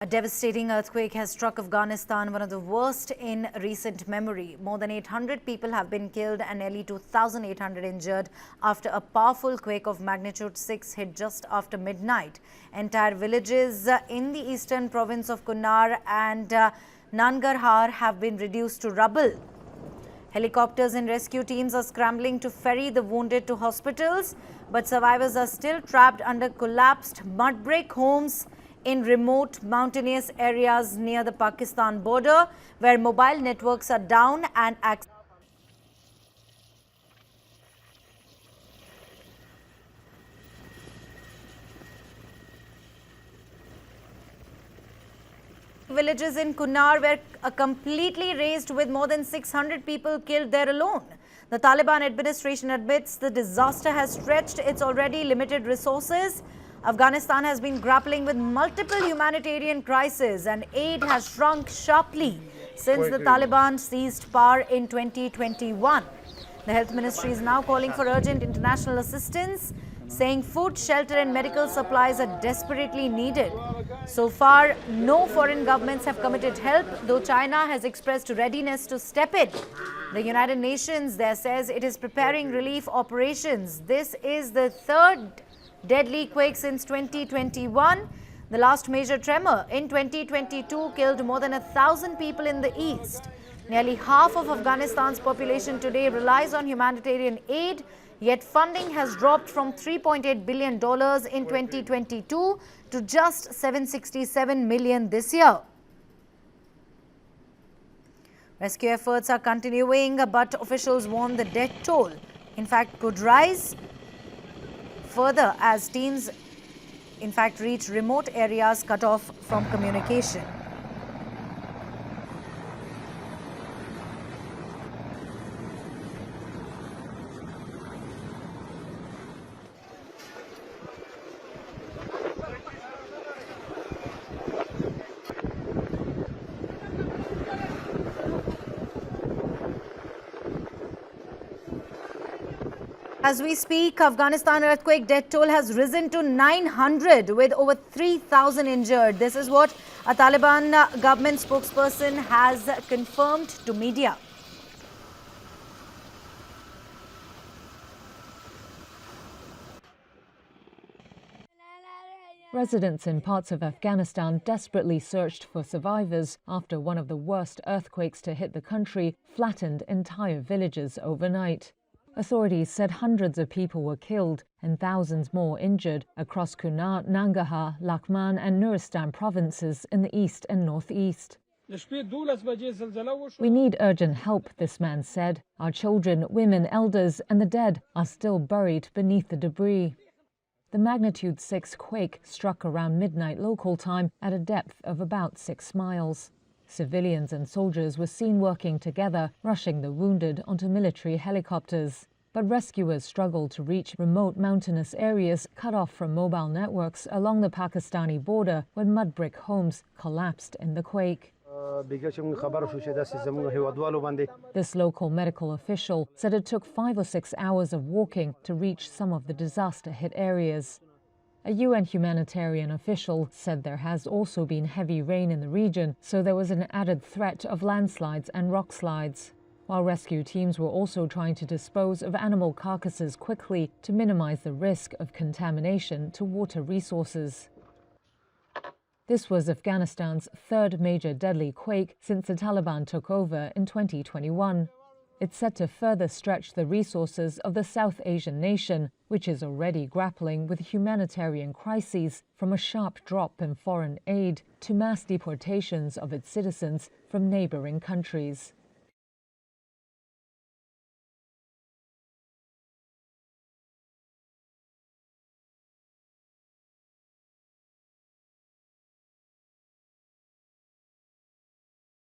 A devastating earthquake has struck Afghanistan, one of the worst in recent memory. More than 800 people have been killed and nearly 2,800 injured after a powerful quake of magnitude 6 hit just after midnight. Entire villages in the eastern province of Kunar and Nangarhar have been reduced to rubble. Helicopters and rescue teams are scrambling to ferry the wounded to hospitals, but survivors are still trapped under collapsed mud brick homes in remote mountainous areas near the Pakistan border, where mobile networks are down and villages in Kunar were completely razed, with more than 600 people killed there alone. The Taliban administration admits the disaster has stretched its already limited resources. Afghanistan has been grappling with multiple humanitarian crises, and aid has shrunk sharply since the Taliban seized power in 2021. The health ministry is now calling for urgent international assistance, saying food, shelter and medical supplies are desperately needed. So far, no foreign governments have committed help, though China has expressed readiness to step in. The United Nations there says it is preparing relief operations. This is the third deadly quake since 2021. The last major tremor in 2022 killed more than 1,000 people in the east. Nearly half of Afghanistan's population today relies on humanitarian aid, yet funding has dropped from $3.8 billion in 2022 to just $767 million this year. Rescue efforts are continuing, but officials warn the death toll, in fact, could rise further as teams, in fact, reach remote areas cut off from communication. As we speak, Afghanistan earthquake death toll has risen to 900 with over 3,000 injured. This is what a Taliban government spokesperson has confirmed to media. Residents in parts of Afghanistan desperately searched for survivors after one of the worst earthquakes to hit the country flattened entire villages overnight. Authorities said hundreds of people were killed and thousands more injured across Kunar, Nangarhar, Laghman and Nuristan provinces in the east and northeast. We need urgent help, this man said. Our children, women, elders and the dead are still buried beneath the debris. The magnitude 6 quake struck around midnight local time at a depth of about 6 miles. Civilians and soldiers were seen working together, rushing the wounded onto military helicopters. But rescuers struggled to reach remote mountainous areas cut off from mobile networks along the Pakistani border when mud brick homes collapsed in the quake. This local medical official said it took 5 or 6 hours of walking to reach some of the disaster-hit areas. A UN humanitarian official said there has also been heavy rain in the region, so there was an added threat of landslides and rock slides, while rescue teams were also trying to dispose of animal carcasses quickly to minimize the risk of contamination to water resources. This was Afghanistan's third major deadly quake since the Taliban took over in 2021. It's set to further stretch the resources of the South Asian nation, which is already grappling with humanitarian crises, from a sharp drop in foreign aid to mass deportations of its citizens from neighboring countries.